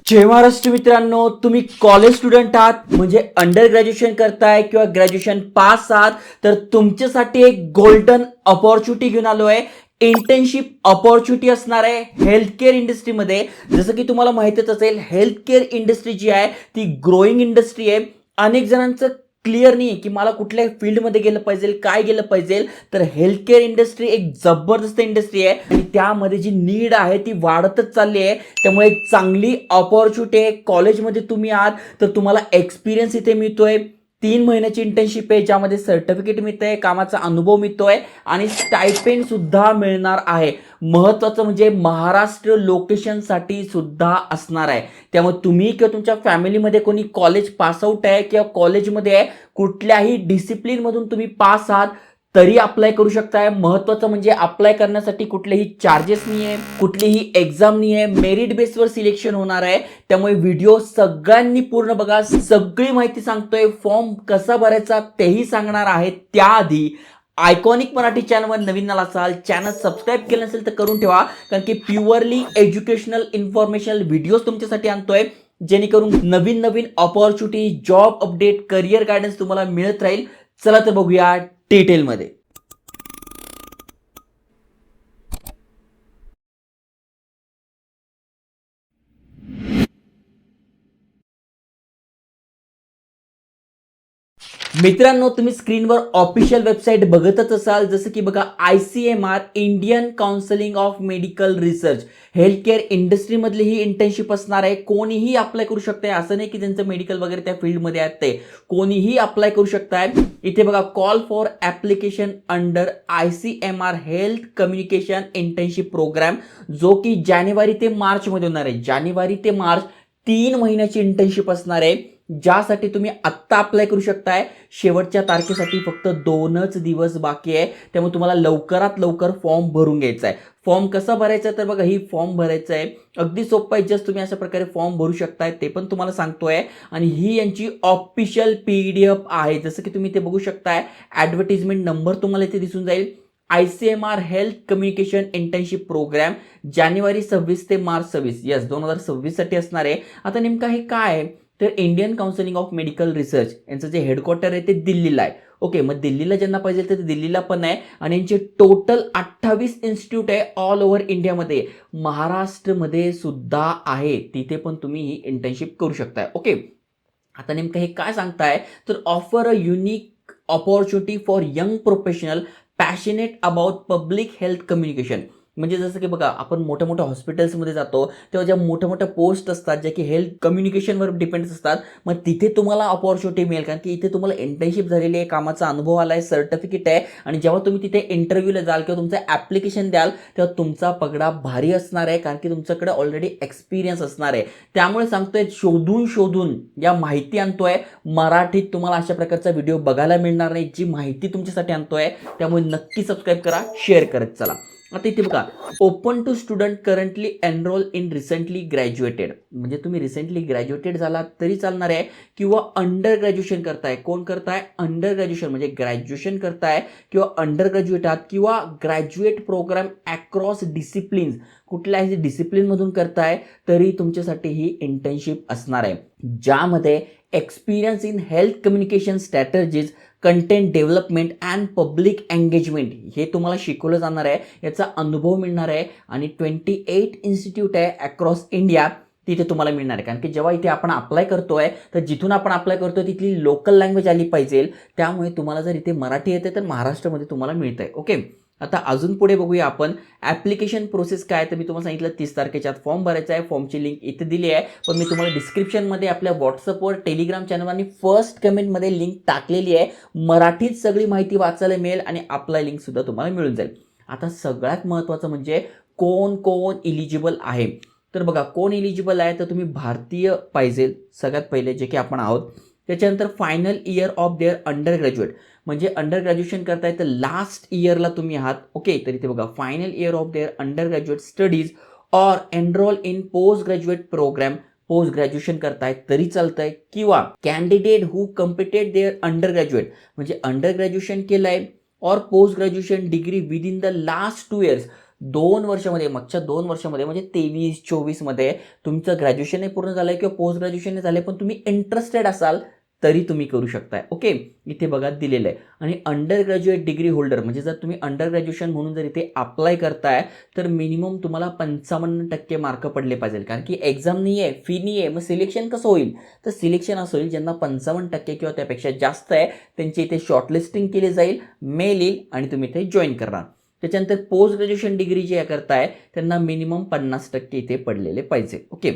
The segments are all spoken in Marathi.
जय महाराष्ट्र मित्रांनो, तुम्ही कॉलेज स्टुडंट आहात म्हणजे अंडर ग्रॅज्युएशन करताय किंवा ग्रॅज्युएशन पास आहात तर तुमच्यासाठी एक गोल्डन अपॉर्च्युनिटी घेऊन आलो आहे. इंटर्नशिप अपॉर्च्युनिटी असणार आहे हेल्थ केअर इंडस्ट्रीमध्ये. जसं की तुम्हाला माहितीच असेल, हेल्थ केअर इंडस्ट्री जी आहे ती ग्रोईंग इंडस्ट्री आहे. अनेक जणांचं क्लिअर नाही की मला कुठल्या फील्डमध्ये गेलं पाहिजे, काय गेलं पाहिजे. तर हेल्थ केअर इंडस्ट्री एक जबरदस्त इंडस्ट्री आहे आणि त्यामध्ये जी नीड आहे ती वाढतच चालली आहे. त्यामुळे एक चांगली अपॉर्च्युनिटी आहे. कॉलेजमध्ये तुम्ही आहात तर तुम्हाला एक्सपिरियन्स इथे मिळतोय. 3 महिन्याची इंटर्नशिप आहे, ज्यामध्ये सर्टिफिकेट मिळतंय, कामाचा अनुभव मिळतोय आणि स्टायपेंड सुद्धा मिळणार आहे. महत्वाचं म्हणजे महाराष्ट्र लोकेशनसाठी सुद्धा असणार आहे. त्यामुळे तुम्ही किंवा तुमच्या फॅमिलीमध्ये कोणी कॉलेज पासआउट आहे किंवा कॉलेजमध्ये आहे, कुठल्याही डिसिप्लिन मधून तुम्ही पास आहात तरी अप्लाय करू शकताय. महत्वाचं म्हणजे अप्लाय करण्यासाठी कुठलेही चार्जेस नाही आहे, कुठलीही एक्झाम नाही आहे, मेरिट बेसवर सिलेक्शन होणार आहे. त्यामुळे व्हिडिओ सगळ्यांनी पूर्ण बघा, सगळी माहिती सांगतोय. फॉर्म कसा भरायचा तेही सांगणार आहे. त्याआधी आयकॉनिक मराठी चॅनलवर नवीन आला असाल, चॅनल सबस्क्राईब केलं नसेल तर करून ठेवा, कारण की प्युअरली एज्युकेशनल इन्फॉर्मेशनल व्हिडिओज तुमच्यासाठी आणतोय, जेणेकरून नवीन नवीन opportunity, job update, career guidance तुम्हाला मिळत राहील. चला तर बघूया डिटेलमध्ये. मित्रांनो, तुम्ही स्क्रीनवर ऑफिशियल वेबसाईट बघतच असाल. जसं की बघा, ICMR Indian counselling of medical research health care इंडस्ट्रीमधली ही इंटर्नशिप असणार आहे. कोणीही अप्लाय करू शकते, असं नाही की त्यांचं मेडिकल वगैरे त्या फील्डमध्ये आहेत ते. कोणीही अप्लाय करू शकताय. इथे बघा, call for application under ICMR health communication internship programme, जो की जानेवारी ते मार्च मध्ये होणार आहे. जानेवारी ते मार्च 3 महिन्याची इंटर्नशिप असणार आहे, ज्यासाठी तुम्ही आत्ता अप्लाय करू शकताय. शेवटच्या तारखेसाठी फक्त 2च दिवस बाकी आहे. त्यामुळे तुम्हाला लवकरात लवकर फॉर्म भरून घ्यायचा आहे. फॉर्म कसा भरायचा तर बघा, ही फॉर्म भरायचा आहे, अगदी सोपं आहे. जस्ट तुम्ही अशा प्रकारे फॉर्म भरू शकताय, ते पण तुम्हाला सांगतोय. आणि ही यांची ऑफिशियल PDF आहे. जसं की तुम्ही इथे बघू शकताय, ऍडव्हर्टिजमेंट नंबर तुम्हाला इथे दिसून जाईल. ICMR health communication internship programme जानेवारी 26 ते मार्च 26, यस 2026 साठी असणार आहे. आता नेमका हे काय आहे तर Indian counselling of medical research यांचं जे हेडक्वार्टर आहे ते दिल्लीला आहे. ओके, मग दिल्लीला ज्यांना पाहिजे तर दिल्लीला पण आहे. आणि यांचे टोटल 28 इन्स्टिट्यूट आहे ऑल ओव्हर इंडियामध्ये. महाराष्ट्रमध्ये सुद्धा आहे, तिथे पण तुम्ही ही इंटर्नशिप करू शकताय. ओके, आता नेमकं हे काय सांगताय तर offer a unique opportunity for young professional passionate about public health communication. म्हणजे जसं की बघा, आपण मोठ्या मोठ्या हॉस्पिटल्समध्ये जातो तेव्हा ज्या मोठ्या मोठ्या पोस्ट असतात ज्या की हेल्थ कम्युनिकेशनवर डिपेंड असतात, मग तिथे तुम्हाला अपॉर्च्युनिटी मिळेल, कारण की इथे तुम्हाला इंटर्नशिप झालेली आहे, कामाचा अनुभव आला आहे, सर्टिफिकेट आहे. आणि जेव्हा तुम्ही तिथे इंटरव्ह्यूला जाल किंवा तुमचं ॲप्लिकेशन द्याल तेव्हा तुमचा पगडा भारी असणार आहे, कारण की तुमच्याकडे ऑलरेडी एक्सपिरियन्स असणार आहे. त्यामुळे सांगतोय, शोधून शोधून या माहिती आणतोय. मराठीत तुम्हाला अशा प्रकारचा व्हिडिओ बघायला मिळणार नाही, जी माहिती तुमच्यासाठी आणतोय. त्यामुळे नक्की सबस्क्राईब करा, शेअर करत चला. आता इथे बघा, open to student currently enrol in recently graduated, म्हणजे तुम्ही रिसेंटली ग्रॅज्युएटेड झालात तरी चालणार आहे, किंवा अंडर ग्रॅज्युएशन करताय. कोण करताय? अंडर ग्रॅज्युएशन, म्हणजे ग्रॅज्युएशन करताय किंवा अंडर ग्रॅज्युएट आहात किंवा ग्रॅज्युएट प्रोग्राम अक्रॉस डिसिप्लिन्स, कुठल्याही डिसिप्लिनमधून करताय तरी तुमच्यासाठी ही इंटर्नशिप असणार आहे, ज्यामध्ये experience in health communication strategies, content development and public engagement हे तुम्हाला शिकवलं जाणार आहे, याचा अनुभव मिळणार आहे. आणि 28 इन्स्टिट्यूट आहे अक्रॉस इंडिया, तिथे तुम्हाला मिळणार आहे. कारण की जेव्हा इथे आपण अप्लाय करतोय तर जिथून आपण अप्लाय करतोय तिथली लोकल लँग्वेज आली पाहिजे. त्यामुळे तुम्हाला जर इथे मराठी येते तर महाराष्ट्रामध्ये तुम्हाला मिळतंय. ओके, आता अजून पुढे बघूया आपण. ऍप्लिकेशन प्रोसेस काय, तर मी तुम्हाला सांगितलं 30 तारखेच्या आत फॉर्म भरायचा आहे. फॉर्मची लिंक इथे दिली आहे, पण मी तुम्हाला डिस्क्रिप्शनमध्ये आपल्या व्हॉट्सअपवर, टेलिग्राम चॅनलवर फर्स्ट कमेंटमध्ये लिंक टाकलेली आहे. मराठीत सगळी माहिती वाचायला मिळेल आणि अप्लाय लिंक सुद्धा तुम्हाला मिळून जाईल. आता सगळ्यात महत्त्वाचं म्हणजे कोण कोण इलिजिबल आहे. तर बघा, कोण इलिजिबल आहे तर तुम्ही भारतीय पाहिजे सगळ्यात पहिले, जे की आपण आहोत. त्याच्यानंतर final year of their under graduate, म्हणजे अंडर ग्रॅज्युएशन करताय तर लास्ट इयरला तुम्ही आहात. ओके, तर इथे बघा, final year of their under graduate studies or enrol in postgraduate programme, postgraduation करताय तरी चालतंय, किंवा candidate who completed their under graduate, म्हणजे अंडर ग्रॅज्युएशन केलंय और postgraduation degree with in the last 2 years. 2 वर्षामध्ये, मागच्या 2 वर्षामध्ये म्हणजे 23-24 मध्ये तुमचं ग्रॅज्युएशन पूर्ण झालंय किंवा पोस्ट ग्रॅज्युएशन झालंय, पण तुम्ही इंटरेस्टेड असाल तरी तुम्ही करू शकताय. ओके, इथे बघा दिलेलं आहे. आणि अंडर ग्रॅज्युएट डिग्री होल्डर म्हणजे जर तुम्ही अंडर ग्रॅज्युएशन म्हणून जर इथे अप्लाय करताय तर मिनिमम तुम्हाला 55% मार्क पडले पाहिजे, कारण की एक्झाम नाही आहे, फी नाही आहे. मग सिलेक्शन कसं होईल? तर सिलेक्शन असं होईल ज्यांना 55% किंवा त्यापेक्षा जास्त आहे त्यांची इथे शॉर्टलिस्टिंग केली जाईल, मेल येईल आणि तुम्ही इथे जॉईन करणार. त्याच्यानंतर पोस्ट ग्रॅज्युएशन डिग्री जे करताय त्यांना मिनिमम 50% इथे पडलेले पाहिजे. ओके,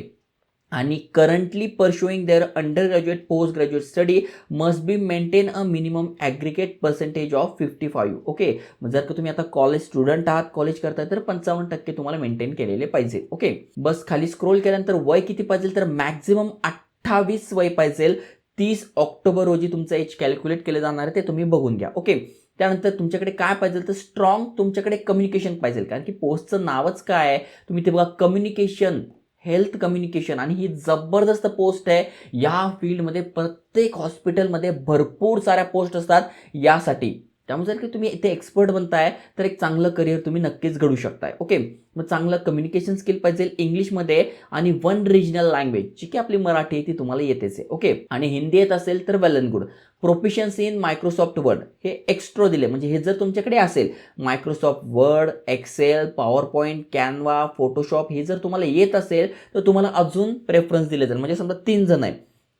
आणि currently pursuing their under graduate post graduate study must be maintain a minimum aggregate percentage of 55. Okay, जर का तुम्ही आता कॉलेज स्टुडंट आहात, कॉलेज करताय तर 55% तुम्हाला मेंटेन केलेले पाहिजे. ओके, बस खाली स्क्रोल केल्यानंतर वय किती पाहिजे तर मॅक्झिमम 28 वय पाहिजे. 30 ऑक्टोबर रोजी तुमचं एज कॅल्क्युलेट केलं जाणार आहे, ते तुम्ही बघून घ्या. ओके, त्यानंतर तुमच्याकडे काय पाहिजे तर स्ट्रॉंग तुमच्याकडे कम्युनिकेशन पाहिजे, कारण की पोस्टचं नावच काय आहे, तुम्ही ते बघा कम्युनिकेशन, हेल्थ कम्युनिकेशन, आणि ही जबरदस्त पोस्ट आहे. या फील्डमध्ये प्रत्येक हॉस्पिटलमध्ये भरपूर साऱ्या पोस्ट असतात यासाठी. त्यामुळे जर की तुम्ही इथे एक्सपर्ट बनताय तर एक चांगलं करिअर तुम्ही नक्कीच घडू शकताय. ओके, मग चांगलं कम्युनिकेशन स्किल पाहिजे इंग्लिशमध्ये, आणि 1 रिजनल लँग्वेज जी की आपली मराठी आहे ती तुम्हाला येतेच आहे. ओके, आणि हिंदी येत असेल तर well and good. Proficiency in Microsoft Word हे एक्स्ट्रा दिले, म्हणजे हे जर तुमच्याकडे असेल Microsoft Word, Excel, power point, Canva, Photoshop हे जर तुम्हाला येत असेल तर तुम्हाला अजून प्रेफरन्स दिले जाईल. म्हणजे समजा 3 जण आहे,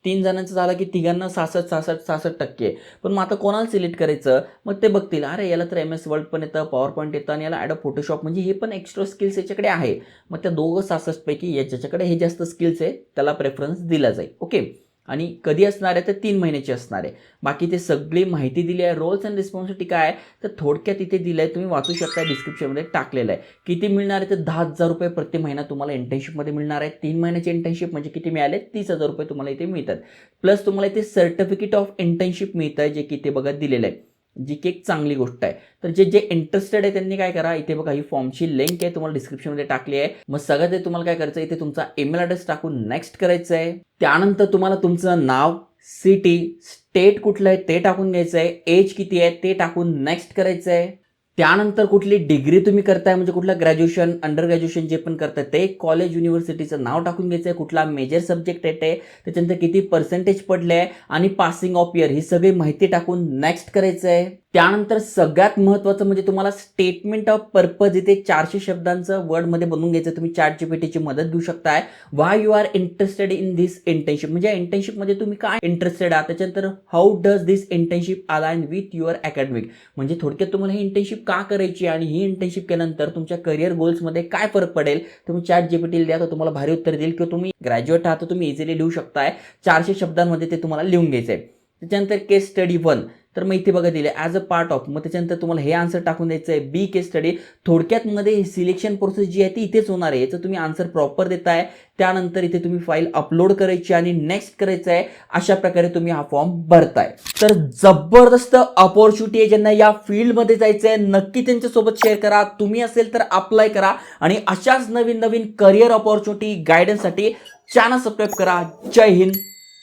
3 जणांचं झालं की तिघांना 66% पण मग आता कोणाला सिलेक्ट करायचं? मग ते बघतील अरे याला तर MS वर्ड पण येतं, पॉवर पॉईंट येतं आणि याला ॲडोब फोटोशॉप म्हणजे हे पण एक्स्ट्रा स्किल्स याच्याकडे आहे. मग त्या दोघं 66 पैकी याच्याकडे हे जास्त स्किल्स आहे त्याला प्रेफरन्स दिला जाईल. ओके, आणि कधी असणार आहे तर 3 महिन्याची असणार आहे. बाकी ते सगळी माहिती दिली आहे. रोल्स अँड रिस्पॉन्सिबिलिटी काय आहे तर थोडक्यात इथे दिलं आहे, तुम्ही वाचू शकता, डिस्क्रिप्शनमध्ये टाकलेलं आहे. किती मिळणार आहे तर 10,000 रुपये प्रति महिना तुम्हाला इंटर्नशिपमध्ये मिळणार आहे. 3 महिन्याची इंटर्नशिप म्हणजे किती मिळाले? 30,000 रुपये तुम्हाला इथे मिळतात. प्लस तुम्हाला इथे सर्टिफिकेट ऑफ इंटर्नशिप मिळतं आहे, जे की इथे बघा दिलेलं आहे, जी की एक चांगली गोष्ट आहे. तर जे इंटरेस्टेड आहे त्यांनी काय करा, इथे बघा ही फॉर्मची लिंक आहे तुम्हाला डिस्क्रिप्शनमध्ये टाकली आहे. मग सगळ्यात ते तुम्हाला काय करायचं, इथे तुमचा ईमेल ॲड्रेस टाकून नेक्स्ट करायचं आहे. त्यानंतर तुम्हाला तुमचं नाव, सिटी, स्टेट कुठलं आहे ते टाकून घ्यायचं आहे, एज किती आहे ते टाकून नेक्स्ट करायचं आहे. त्यानंतर कुठली डिग्री तुम्ही करताय म्हणजे कुठलं ग्रॅज्युएशन, अंडर ग्रॅज्युएशन जे पण करताय ते कॉलेज, युनिव्हर्सिटीचं नाव टाकून घ्यायचं आहे, कुठला मेजर सब्जेक्ट येते, त्याच्यानंतर किती पर्सेंटेज पडले आहे आणि पासिंग ऑफ इयर ही सगळी माहिती टाकून नेक्स्ट करायचं आहे. त्यानंतर सगळ्यात महत्त्वाचं म्हणजे तुम्हाला स्टेटमेंट ऑफ पर्पज इथे 400 शब्दांचं वर्डमध्ये बनवून घ्यायचं. तुम्ही ChatGPTची मदत घेऊ शकताय. Why you are interested in this internship, म्हणजे इंटर्नशिपमध्ये तुम्ही काय इंटरेस्टेड आहात. त्याच्यानंतर how does this internship align with your academic, म्हणजे थोडक्यात तुम्हाला ही इंटर्नशिप का करायची आणि ही इंटर्नशिप केल्यानंतर तुमच्या करिअर गोल्समध्ये काय फरक पडेल. तुम्ही ChatGPTला द्या तर तुम्हाला भारी उत्तर देईल, किंवा तुम्ही ग्रॅज्युएट आहात तर तुम्ही इझिली लिहू शकताय. 400 शब्दांमध्ये ते तुम्हाला लिहून घ्यायचं आहे. त्याच्यानंतर केस स्टडी 1, तर मग इथे बघा दिले ॲज अ पार्ट ऑफ, मग त्याच्यानंतर तुम्हाला हे आन्सर टाकून द्यायचं आहे. बी केस स्टडी, थोडक्यात मध्ये सिलेक्शन प्रोसेस जी आहे ती इथेच होणार आहे, याचं तुम्ही आन्सर प्रॉपर देताय. त्यानंतर इथे तुम्ही फाईल अपलोड करायची आणि नेक्स्ट करायचं आहे. अशा प्रकारे तुम्ही हा फॉर्म भरताय. तर जबरदस्त अपॉर्च्युनिटी आहे, ज्यांना या फील्डमध्ये जायचं आहे नक्की त्यांच्यासोबत शेअर करा. तुम्ही असेल तर अप्लाय करा आणि अशाच नवीन नवीन करिअर अपॉर्च्युनिटी गायडन्ससाठी चॅनल सबस्क्राईब करा. जय हिंद,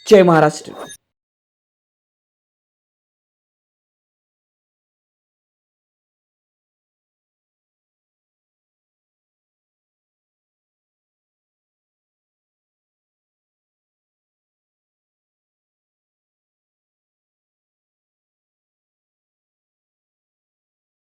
जय महाराष्ट्र.